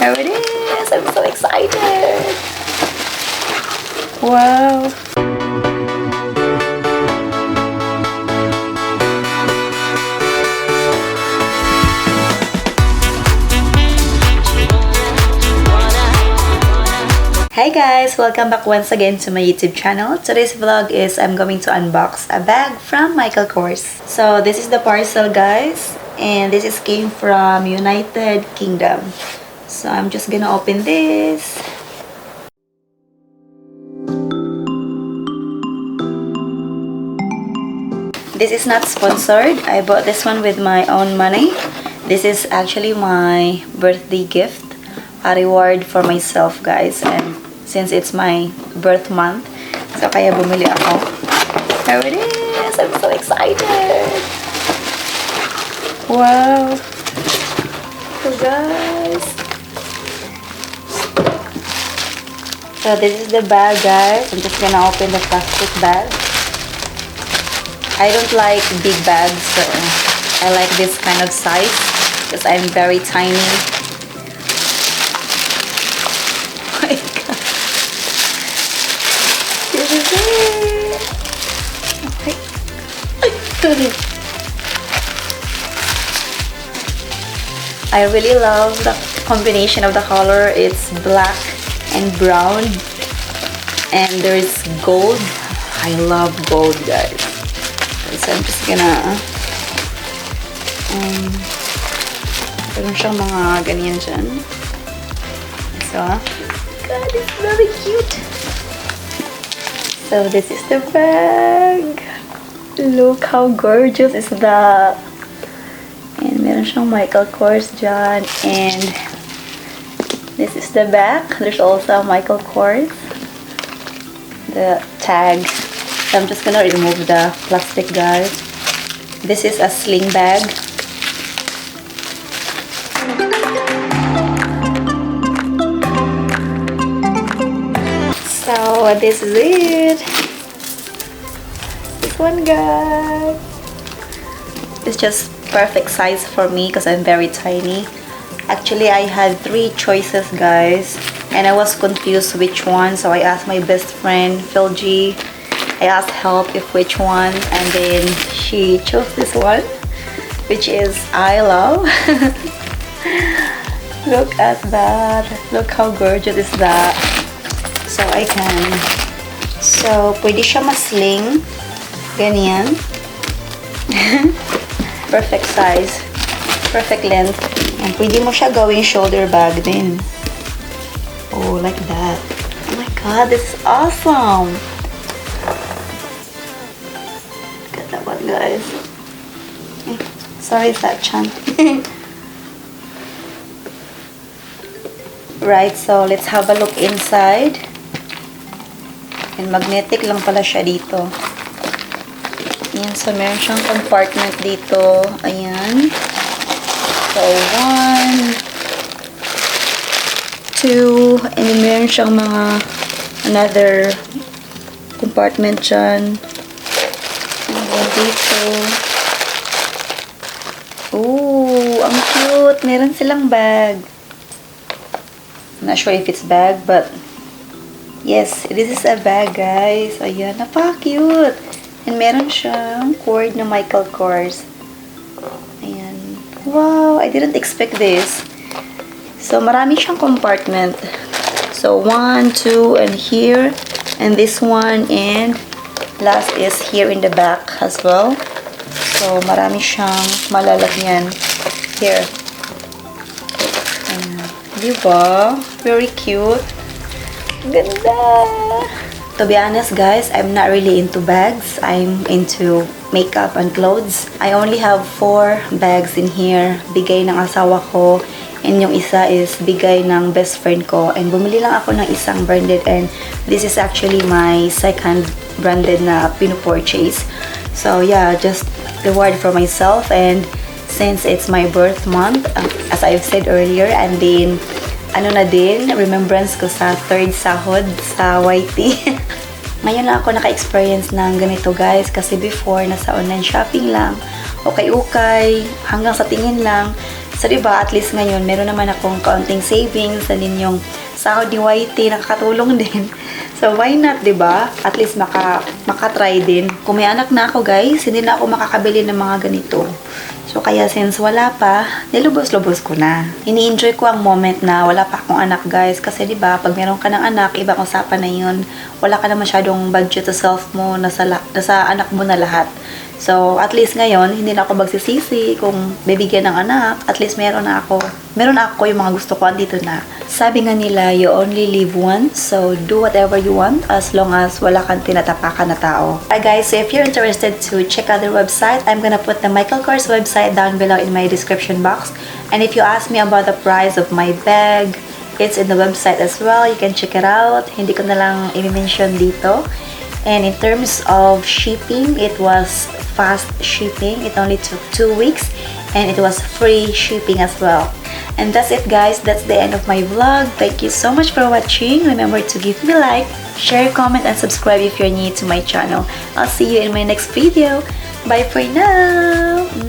Here it is! I'm so excited! Wow! Hi guys! Welcome back once again to my YouTube channel. Today's vlog is I'm going to unbox a bag from Michael Kors. So this is the parcel guys, and this is came from United Kingdom. So I'm just gonna open this. This is not sponsored. I bought this one with my own money. This is actually my birthday gift, a reward for myself guys, and since it's my birth month, so kaya bumili ako. Here it is! I'm so excited! Wow! So guys, so this is the bag guys. I'm just gonna open the plastic bag. I don't like big bags, so I like this kind of size because I'm very tiny. Oh my god. This is it. Okay. I really love the combination of the color. It's black and brown, and there's gold. I love gold guys. So I'm just gonna meron siyang mga ganyan dyan. So God, it's very cute. So this is the bag. Look how gorgeous is that. And meron siyang Michael Kors dyan. And this is the back. There's also Michael Kors. The tag. So I'm just gonna remove the plastic guys. This is a sling bag. So this is it. This one guys. It's just perfect size for me because I'm very tiny. Actually I had 3 choices guys, and I was confused which one, so I asked my best friend Phil G. I asked help if which one, and then she chose this one, which is I love. Look at that. Look how gorgeous is that. So I can, so pwede siya masling ganyan. Perfect size, perfect length, and pwede mo siya gawing shoulder bag din. Oh, like that. Oh my god, this is awesome. That one guys. Sorry, it's that chan. Right, so let's have a look inside. And magnetic lang pala siya dito. Ayan, so meron siyang compartment dito. Ayan. So 1, 2, and then meron siyang mga another compartment dyan. Dito. Ooh, ang cute. Meron silang bag. I'm not sure if it's bag, but yes, this is a bag, guys. Ayan, napaka-cute. And meron siyang cord na Michael Kors. Ayan. Wow, I didn't expect this. So, marami siyang compartment. So, 1, 2, and here. And this one, and last is here in the back as well. So, marami siyang malalagyan here. Diba? Very cute. Ganda! To be honest, guys, I'm not really into bags. I'm into makeup and clothes. I only have 4 bags in here. Bigay ng asawa ko. And yung isa is bigay ng best friend ko. And bumili lang ako ng isang branded. And this is actually my second branded na pinupurchase. So yeah, just reward for myself. And since it's my birth month, as I've said earlier, and then ano na din, remembrance ko sa 3rd sahod sa YT. Ngayon lang ako naka-experience ng ganito guys, kasi before nasa online shopping lang, okay-okay, hanggang sa tingin lang. So, diba, at least ngayon, meron naman akong kaunting savings, and din yung sahod ni YT, nakakatulong din. So, why not, diba? At least makatry din. Kung may anak na ako, guys, hindi na ako makakabili ng mga ganito. So, kaya since wala pa, nilubos-lubos ko na. Ini-enjoy ko ang moment na wala pa akong anak, guys. Kasi, diba, pag meron ka ng anak, ibang usapan na yun. Wala ka na masyadong budget sa self mo, nasa anak mo na lahat. So, at least ngayon, hindi na ako magsisisi kung bibigyan ng anak. At least meron ako yung mga gusto ko, andito na. Sabi nga nila, you only live once, so do whatever you want as long as wala kang tinatapakan na tao. Alright guys, so if you're interested to check out their website, I'm gonna put the Michael Kors website down below in my description box. And if you ask me about the price of my bag, it's in the website as well. You can check it out. Hindi ko na lang i-mention dito. And in terms of shipping, it was fast shipping. It only took 2 weeks and it was free shipping as well. And that's it guys, that's the end of my vlog. Thank you so much for watching. Remember to give me a like, share, comment, and subscribe if you're new to my channel. I'll see you in my next video. Bye for now!